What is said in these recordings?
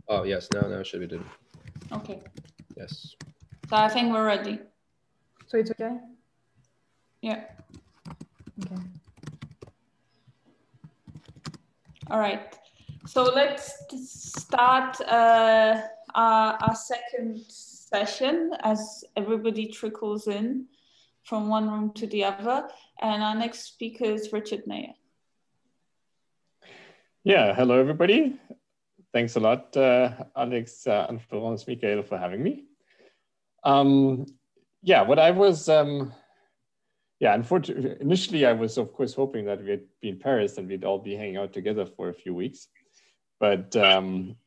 Oh, yes, now it should be done. Okay. Yes. So I think we're ready. So it's okay? Yeah. Okay. All right. So let's start our second session as everybody trickles in from one room to the other. And our next speaker is Richard Neher. Yeah, hello, everybody. Thanks a lot, Alex and Florence Michael, for having me. Yeah, what I was, unfortunately, initially I was, of course, hoping that we'd be in Paris and we'd all be hanging out together for a few weeks. But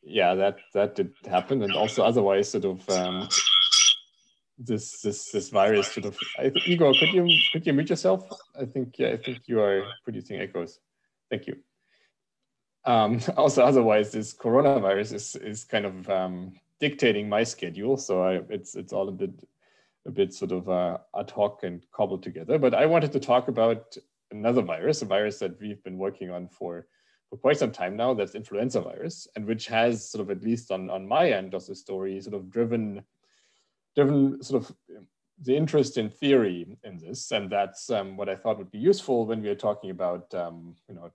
yeah, that did happen. And also otherwise, sort of, this virus sort of, Igor, could you mute yourself? I think you are producing echoes. Thank you. Also, otherwise, this coronavirus is kind of dictating my schedule, so it's all a bit sort of ad hoc and cobbled together. But I wanted to talk about another virus, a virus that we've been working on for quite some time now. That's influenza virus, and which has sort of, at least on my end of the story, sort of driven sort of the interest in theory in this, and that's what I thought would be useful when we are talking about you know,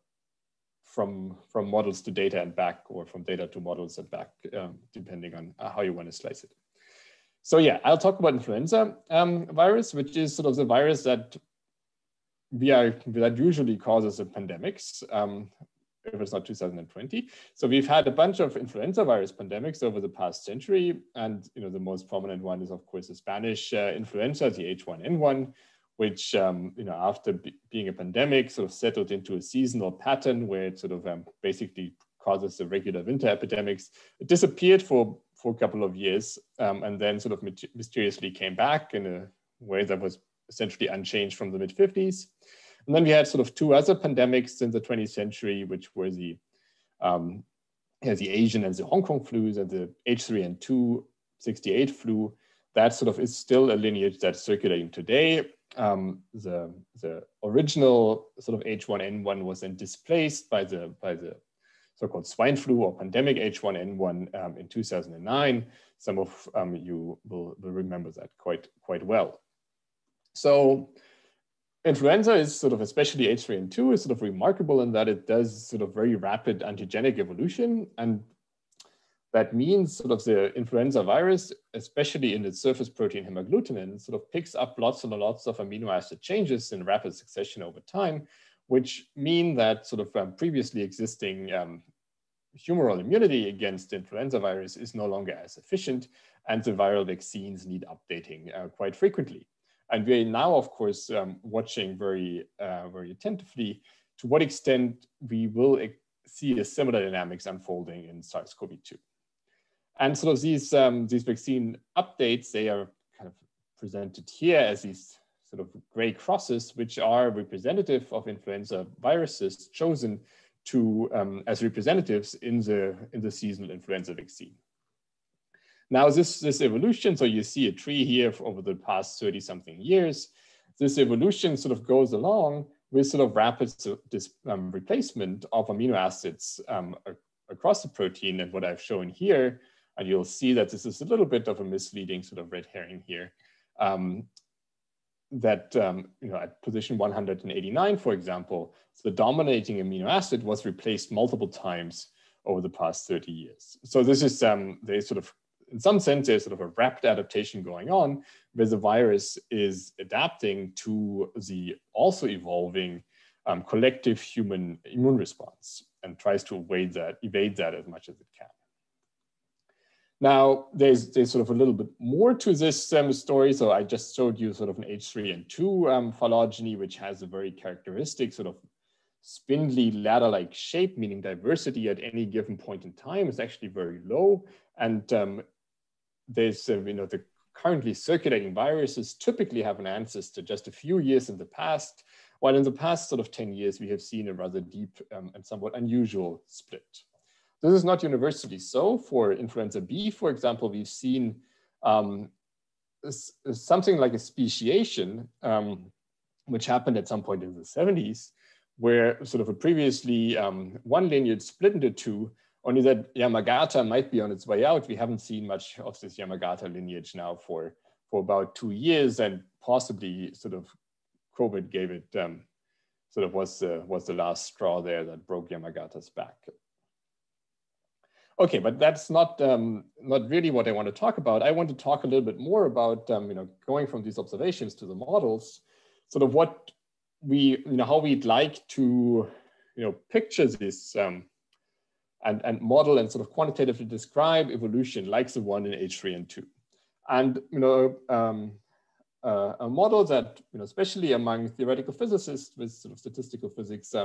from models to data and back, or from data to models and back, depending on how you want to slice it. So yeah, I'll talk about influenza virus, which is sort of the virus that usually causes the pandemics, if it's not 2020. So we've had a bunch of influenza virus pandemics over the past century, and you know, the most prominent one is of course the Spanish influenza, the H1N1, which you know, after being a pandemic, sort of settled into a seasonal pattern where it sort of basically causes the regular winter epidemics. It disappeared for a couple of years, and then sort of mysteriously came back in a way that was essentially unchanged from the mid-50s. And then we had sort of two other pandemics in the 20th century, which were the Asian and the Hong Kong flus, and the H3N2 68 flu. That sort of is still a lineage that's circulating today. The original sort of H1N1 was then displaced by the so-called swine flu or pandemic H1N1 in 2009. Some of you will remember that quite well. So influenza is sort of, especially H3N2, is sort of remarkable in that it does sort of very rapid antigenic evolution. And that means sort of the influenza virus, especially in its surface protein hemagglutinin, sort of picks up lots and lots of amino acid changes in rapid succession over time, which mean that sort of previously existing humoral immunity against influenza virus is no longer as efficient, and the viral vaccines need updating quite frequently. And we're now, of course, watching very attentively to what extent we will see a similar dynamics unfolding in SARS-CoV-2. And sort of these vaccine updates, they are kind of presented here as these sort of gray crosses, which are representative of influenza viruses chosen to as representatives in the seasonal influenza vaccine. Now this evolution, so you see a tree here over the past 30-something years. This evolution sort of goes along with sort of rapid replacement of amino acids across the protein. And what I've shown here, and you'll see that this is a little bit of a misleading sort of red herring here, that you know, at position 189, for example, the dominating amino acid was replaced multiple times over the past 30 years. So this is there's sort of, in some sense, there's sort of a rapid adaptation going on where the virus is adapting to the also evolving collective human immune response and tries to evade that as much as it can. Now, there's sort of a little bit more to this story. So I just showed you sort of an H3N2 phylogeny, which has a very characteristic sort of spindly ladder-like shape, meaning diversity at any given point in time is actually very low. And there's, you know, the currently circulating viruses typically have an ancestor just a few years in the past, while in the past sort of 10 years, we have seen a rather deep and somewhat unusual split. This is not universally so. For influenza B, for example, we've seen something like a speciation, which happened at some point in the 70s, where sort of a previously one lineage split into two, only that Yamagata might be on its way out. We haven't seen much of this Yamagata lineage now for about 2 years, and possibly sort of COVID gave it, sort of was the last straw there that broke Yamagata's back. Okay, but that's not really what I want to talk about. I want to talk a little bit more about going from these observations to the models, sort of what we how we'd like to picture this and model and sort of quantitatively describe evolution like the one in H3 and 2. And a model that especially among theoretical physicists with sort of statistical physics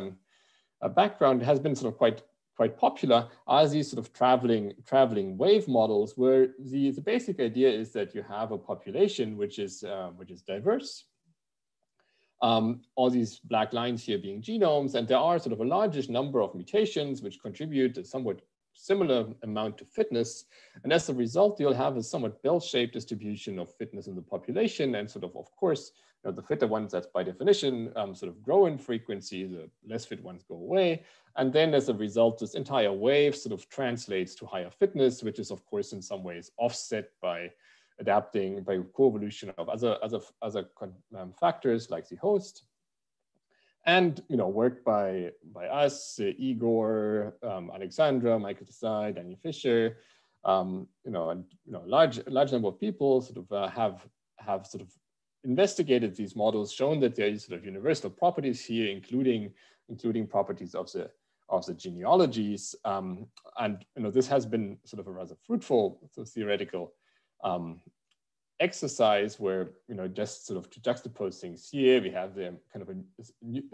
background has been sort of quite popular are these sort of traveling wave models, where the basic idea is that you have a population which is diverse. All these black lines here being genomes, and there are sort of a largest number of mutations which contribute a somewhat similar amount to fitness. And as a result, you'll have a somewhat bell-shaped distribution of fitness in the population. And sort of course, the fitter ones, that's by definition, sort of grow in frequency, the less fit ones go away. And then as a result, this entire wave sort of translates to higher fitness, which is of course in some ways offset by adapting by co-evolution of other factors like the host. And work by us, Igor, Alexandra, Michael Desai, Daniel Fisher, and large number of people sort of have sort of investigated these models, shown that there is sort of universal properties here, including properties of the genealogies, and this has been sort of a rather fruitful sort of theoretical exercise where, just sort of to juxtapose things here, we have the kind of a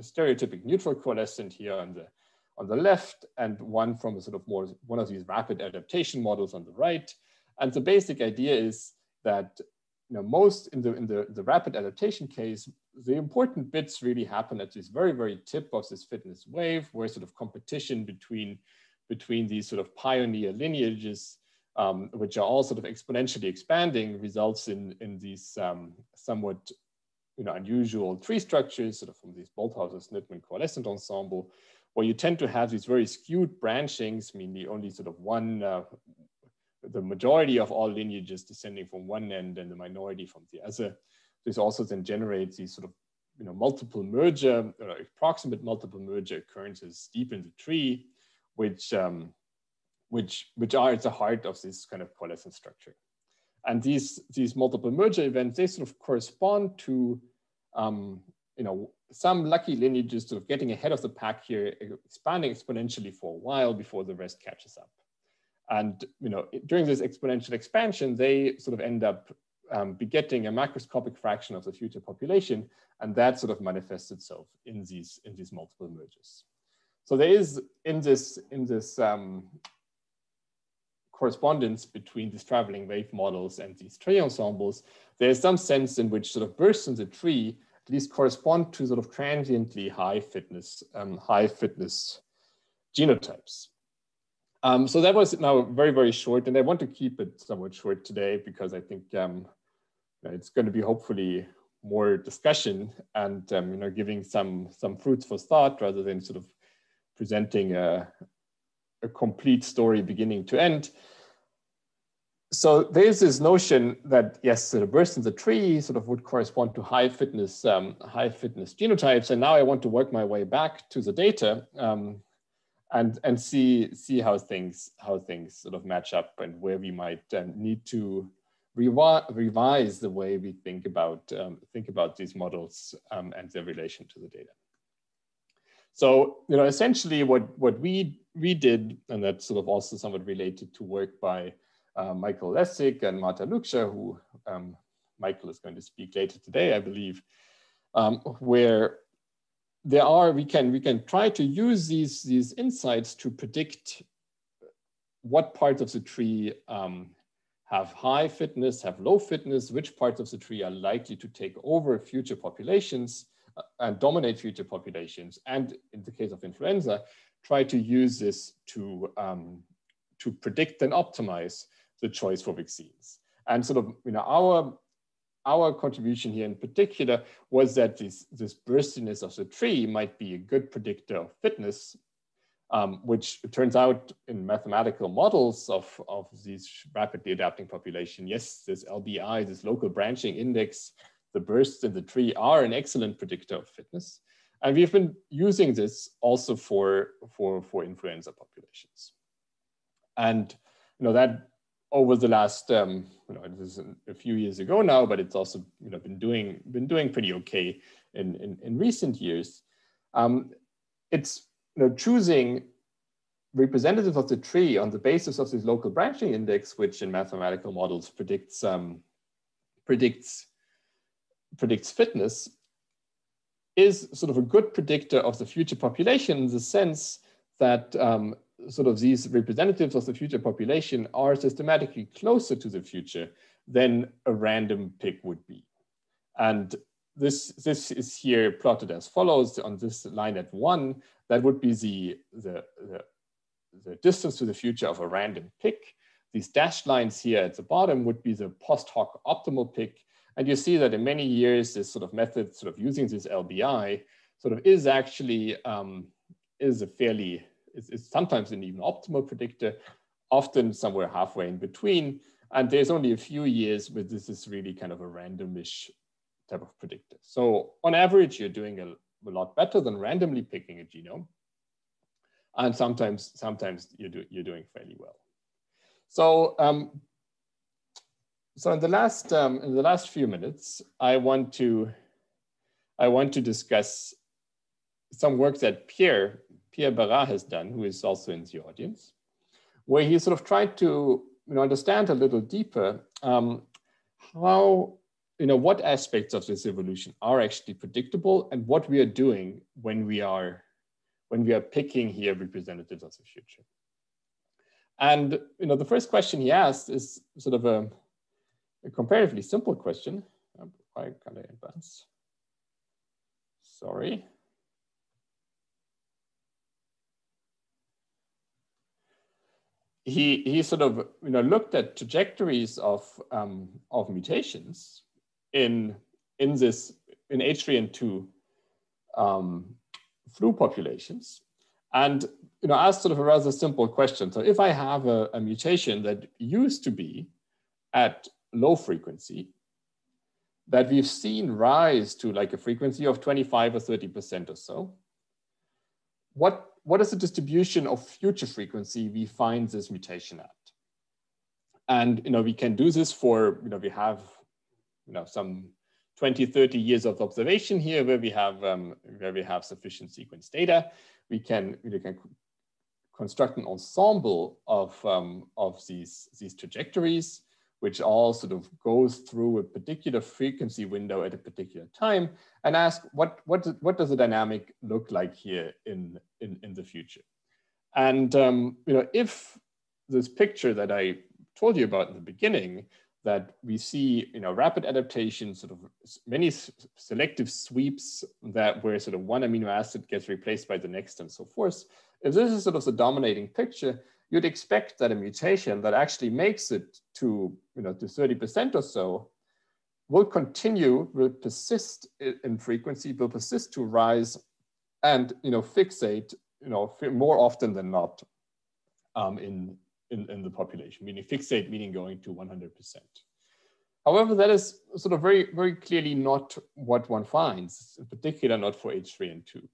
stereotypic neutral coalescent here on the left, and one from a sort of one of these rapid adaptation models on the right. And the basic idea is that, most in the rapid adaptation case, the important bits really happen at this very, very tip of this fitness wave, where sort of competition between these sort of pioneer lineages, which are all sort of exponentially expanding, results in these somewhat unusual tree structures, sort of from these Bolthauser-Snittman coalescent ensemble, where you tend to have these very skewed branchings, I mean the only sort of one, the majority of all lineages descending from one end and the minority from the other. This also then generates these sort of multiple merger, or approximate multiple merger occurrences deep in the tree, which are at the heart of this kind of coalescent structure. And these multiple merger events, they sort of correspond to some lucky lineages sort of getting ahead of the pack here, expanding exponentially for a while before the rest catches up. And during this exponential expansion, they sort of end up begetting a macroscopic fraction of the future population, and that sort of manifests itself in these multiple mergers. So there is in this correspondence between these traveling wave models and these tree ensembles, there's some sense in which sort of bursts in the tree at least correspond to sort of transiently high fitness genotypes. So that was now very, very short, and I want to keep it somewhat short today because I think it's going to be hopefully more discussion and giving some fruits for thought rather than sort of presenting a complete story beginning to end. So there's this notion that yes, the burst in the tree sort of would correspond to high fitness genotypes, and now I want to work my way back to the data and see how things sort of match up and where we might need to revise the way we think about these models and their relation to the data. So essentially what we did, and that's sort of also somewhat related to work by Michael Lessig and Marta Lukscher, who Michael is going to speak later today, I believe, where we can try to use these insights to predict what parts of the tree have high fitness, have low fitness, which parts of the tree are likely to take over future populations and dominate future populations, and in the case of influenza, try to use this to predict and optimize the choice for vaccines. And sort of, our contribution here in particular was that this burstiness of the tree might be a good predictor of fitness, which it turns out in mathematical models of these rapidly adapting population, yes, this LBI, this local branching index, the bursts in the tree are an excellent predictor of fitness. And we've been using this also for influenza populations. And that over the last, this is a few years ago now, but it's also been doing pretty okay in recent years. It's choosing representatives of the tree on the basis of this local branching index, which in mathematical models predicts fitness, is sort of a good predictor of the future population in the sense that sort of these representatives of the future population are systematically closer to the future than a random pick would be. And this is here plotted as follows on this line at 1. That would be the distance to the future of a random pick. These dashed lines here at the bottom would be the post hoc optimal pick. And you see that in many years, this sort of method sort of using this LBI sort of is actually, it's sometimes an even optimal predictor, often somewhere halfway in between. And there's only a few years where this is really kind of a randomish type of predictor. So on average, you're doing a lot better than randomly picking a genome. And sometimes you're doing fairly well. So, so in the last few minutes, I want to discuss some work that Pierre Barra has done, who is also in the audience, where he sort of tried to understand a little deeper how what aspects of this evolution are actually predictable and what we are doing when we are picking here representatives of the future. And the first question he asked is sort of a comparatively simple question. I kind of advance. Sorry. He sort of looked at trajectories of mutations in H3N2 flu populations, and asked sort of a rather simple question. So if I have a mutation that used to be at low frequency, that we've seen rise to like a frequency of 25 or 30% or so, what is the distribution of future frequency we find this mutation at? And we can do this for, we have some 20, 30 years of observation here where we have sufficient sequence data. We can construct an ensemble of these trajectories, which all sort of goes through a particular frequency window at a particular time, and ask what does the dynamic look like here in the future? And if this picture that I told you about in the beginning, that we see rapid adaptation, sort of many selective sweeps where sort of one amino acid gets replaced by the next and so forth. If this is sort of the dominating picture, you'd expect that a mutation that actually makes it to to 30% or so will persist in frequency, will persist to rise, and fixate more often than not in the population, meaning fixate, meaning going to 100%. However, that is sort of very, very clearly not what one finds, in particular not for H3N2.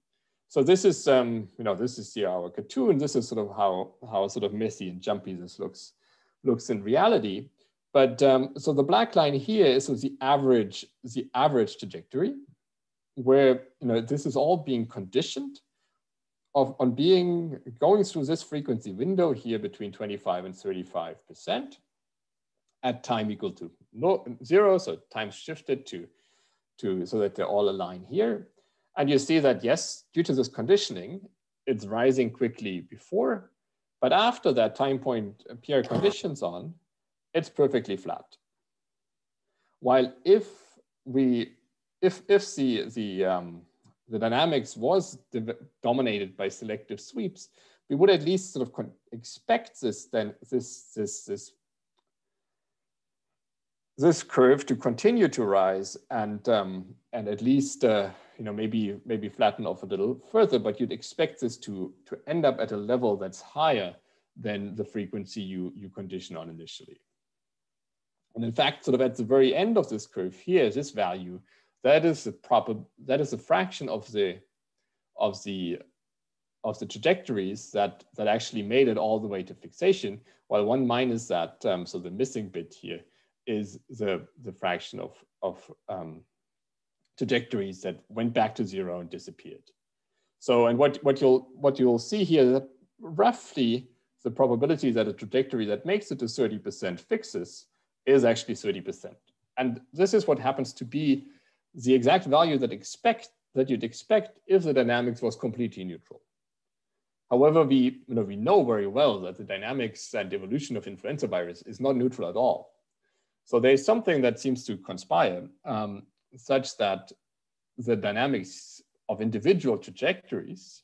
So this is, this is here our cartoon. This is sort of how sort of messy and jumpy this looks in reality. But so the black line here is the average trajectory, where this is all being conditioned on going through this frequency window here between 25 and 35% at time equal to 0. So time shifted to so that they're all aligned here. And you see that, yes, due to this conditioning, it's rising quickly before, but after that time point Pierre conditions on, it's perfectly flat. While if the dynamics was dominated by selective sweeps, we would at least sort of expect this this curve to continue to rise and at least maybe flatten off a little further, but you'd expect this to end up at a level that's higher than the frequency you condition on initially. And in fact, sort of at the very end of this curve here, this value, that is a fraction of the trajectories that actually made it all the way to fixation, while 1 minus that, so the missing bit here is the fraction of trajectories that went back to 0 and disappeared. So, and what you'll see here, that roughly the probability that a trajectory that makes it to 30% fixes is actually 30%. And this is what happens to be the exact value that you'd expect if the dynamics was completely neutral. However, we know very well that the dynamics and evolution of influenza virus is not neutral at all. So there's something that seems to conspire such that the dynamics of individual trajectories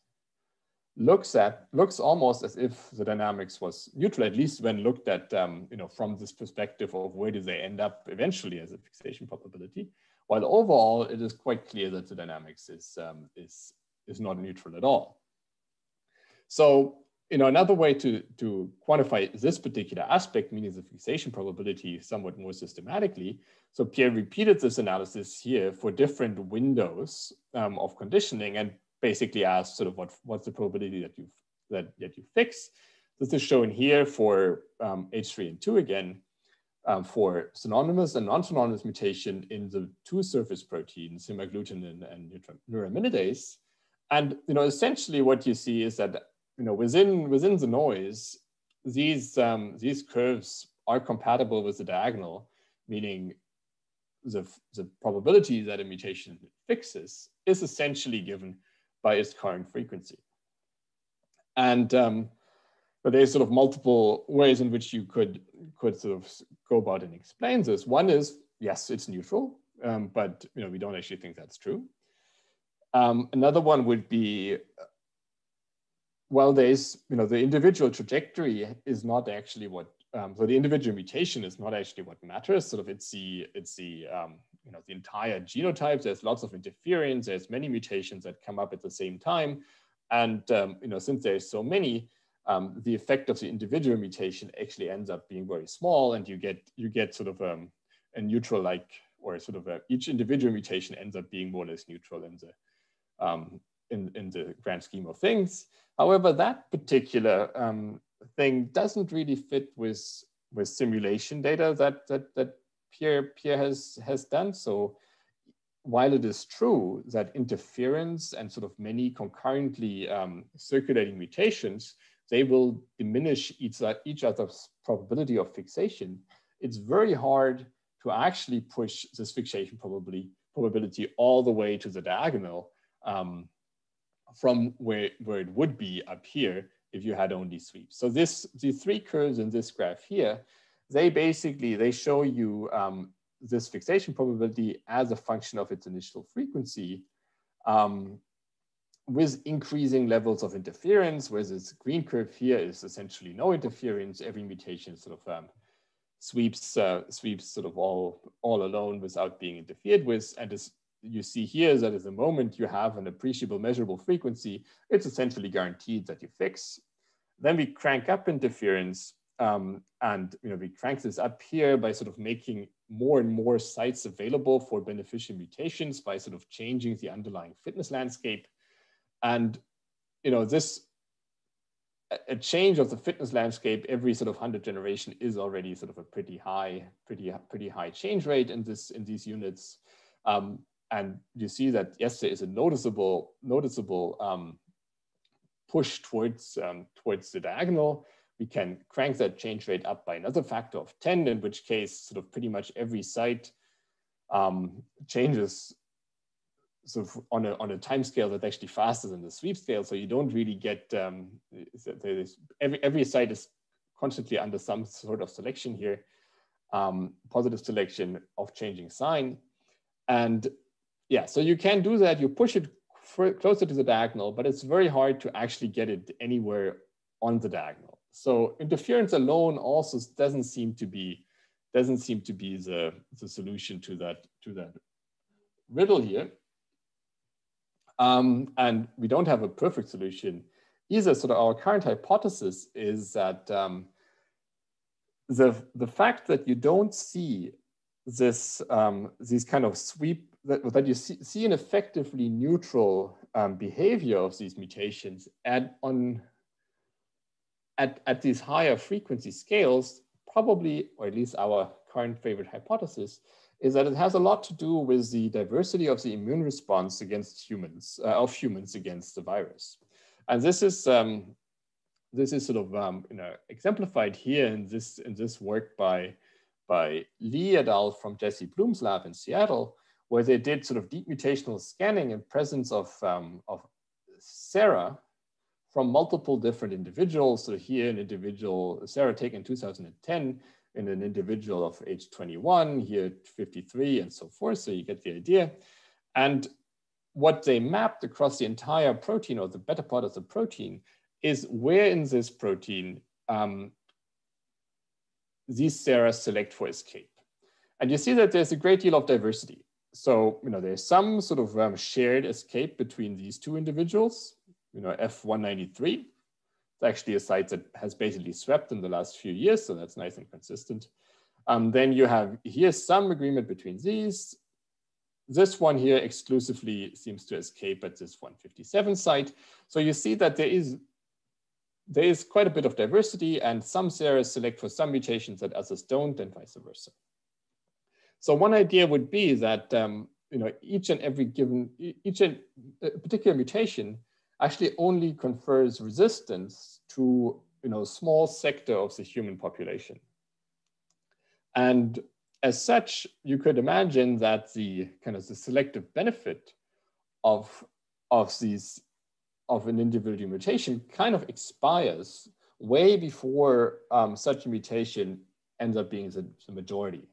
looks almost as if the dynamics was neutral, at least when looked at from this perspective of where do they end up eventually as a fixation probability. While overall, it is quite clear that the dynamics is not neutral at all. So, another way to quantify this particular aspect, meaning the fixation probability somewhat more systematically. So Pierre repeated this analysis here for different windows of conditioning and basically asked sort of what's the probability that you fix. This is shown here for H3 and 2 again, for synonymous and non-synonymous mutation in the 2 surface proteins, hemagglutinin and neuraminidase. And essentially what you see is that within the noise, these curves are compatible with the diagonal, meaning the probability that a mutation fixes is essentially given by its current frequency. And but there's sort of multiple ways in which you could sort of go about and explain this. One is, yes, it's neutral, but we don't actually think that's true. Another one would be, well, there's the individual trajectory is not actually what so the individual mutation is not actually what matters. Sort of it's the the entire genotype. There's lots of interference. There's many mutations that come up at the same time, and since there's so many, the effect of the individual mutation actually ends up being very small, and you get sort of a neutral or sort of each individual mutation ends up being more or less neutral in the grand scheme of things. However, that particular thing doesn't really fit with simulation data that Pierre has done. So while it is true that interference and sort of many concurrently circulating mutations, they will diminish each other's probability of fixation, it's very hard to actually push this fixation probability all the way to the diagonal from where it would be up here if you had only sweeps. So the 3 curves in this graph here, they show you this fixation probability as a function of its initial frequency with increasing levels of interference, whereas this green curve here is essentially no interference. Every mutation sort of sweeps sort of all alone without being interfered with. And as you see here is that at the moment you have an appreciable measurable frequency, it's essentially guaranteed that you fix. Then we crank up interference and we crank this up here by sort of making more and more sites available for beneficial mutations by sort of changing the underlying fitness landscape. And a change of the fitness landscape every sort of 100 generation is already sort of a pretty high change rate in these units. And you see that yes, there is a noticeable push towards the diagonal. We can crank that change rate up by another factor of 10, in which case sort of pretty much every site changes sort of on a time scale that's actually faster than the sweep scale. So you don't really get, every site is constantly under some sort of selection here, positive selection of changing sign. And yeah, so you can do that. You push it closer to the diagonal, but it's very hard to actually get it anywhere on the diagonal. So interference alone also doesn't seem to be doesn't seem to be the solution to that riddle here. And we don't have a perfect solution either. Sort of our current hypothesis is that the fact that you don't see this these kind of sweep, that you see an effectively neutral behavior of these mutations at these higher frequency scales, probably, or at least our current favorite hypothesis, is that it has a lot to do with the diversity of the immune response against humans, against the virus. And this is sort of exemplified here in this work by Lee et al. From Jesse Bloom's lab in Seattle, where they did sort of deep mutational scanning in presence of sera from multiple different individuals. So here, an individual, sera taken in 2010, in an individual of age 21, here 53, and so forth. So you get the idea. And what they mapped across the entire protein, or the better part of the protein, is where in this protein these sera select for escape. And you see that there's a great deal of diversity. So there's some sort of shared escape between these two individuals. F193, it's actually a site that has basically swept in the last few years, so that's nice and consistent. Then you have here some agreement between these. This one here exclusively seems to escape at this 157 site. So you see that there is quite a bit of diversity, and some sera select for some mutations that others don't, and vice versa. So one idea would be that each particular mutation actually only confers resistance to a small sector of the human population. And as such, you could imagine that the selective benefit of an individual mutation kind of expires way before such a mutation ends up being the majority.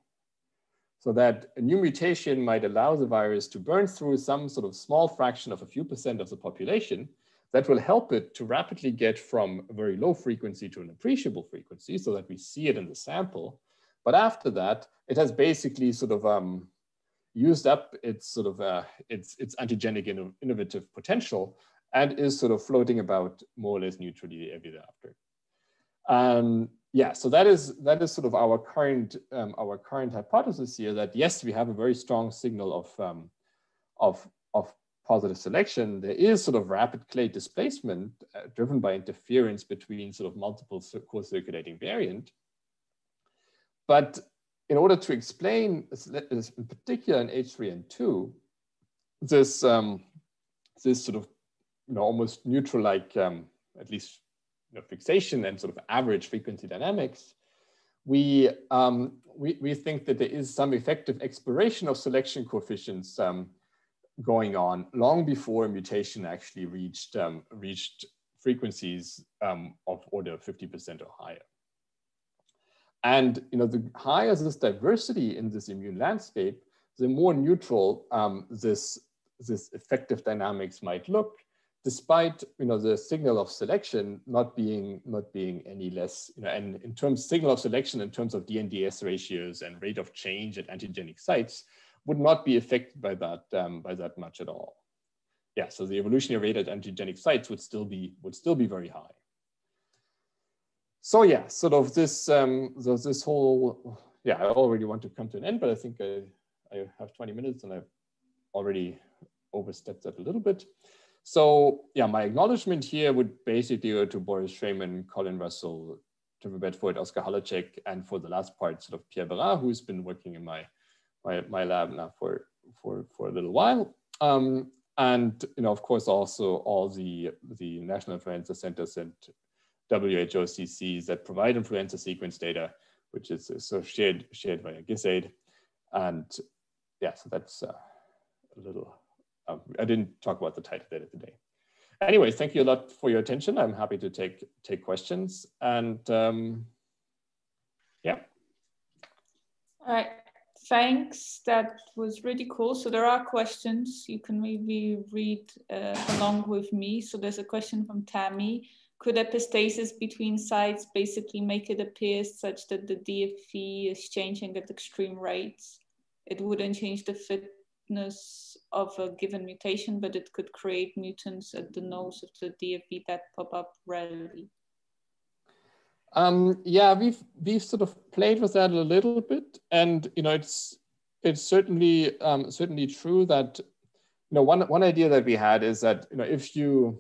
So that a new mutation might allow the virus to burn through some sort of small fraction of a few percent of the population that will help it to rapidly get from a very low frequency to an appreciable frequency, so that we see it in the sample. But after that, it has basically sort of used up its its antigenic innovative potential, and is sort of floating about more or less neutrally ever thereafter. Yeah, so that is sort of our current hypothesis here, that yes, we have a very strong signal of positive selection. There is sort of rapid clade displacement driven by interference between sort of multiple co-circulating variant. But in order to explain, in particular in H3N2, this sort of almost neutral-like, at least fixation and sort of average frequency dynamics, we think that there is some effective exploration of selection coefficients going on long before a mutation actually reached frequencies of order 50% or higher. And the higher this diversity in this immune landscape, the more neutral this effective dynamics might look, despite the signal of selection not being any less, and in terms signal of selection in terms of DNDS ratios and rate of change at antigenic sites would not be affected by that much at all. Yeah, so the evolutionary rate at antigenic sites would still be very high. So yeah, sort of this this whole, yeah, I already want to come to an end, but I think I have 20 minutes and I've already overstepped that a little bit. So yeah, my acknowledgement here would basically go to Boris Schraman, Colin Russell, Trevor Bedford, Oscar Halacek, and for the last part, sort of Pierre, who's been working in my lab now for a little while. And of course, also all the National Influenza Centers and WHO CCs that provide influenza sequence data, which is sort of shared via GISAID. And yeah, so that's a little, I didn't talk about the title data today. Anyway, thank you a lot for your attention. I'm happy to take questions, and yeah. All right, thanks. That was really cool. So there are questions. You can maybe read along with me. So there's a question from Tammy. could epistasis between sites basically make it appear such that the DFV is changing at extreme rates? It wouldn't change the fitness of a given mutation, but it could create mutants at the nose of the DFV that pop up rarely. Yeah, we've sort of played with that a little bit, and it's certainly true that one idea that we had is that if you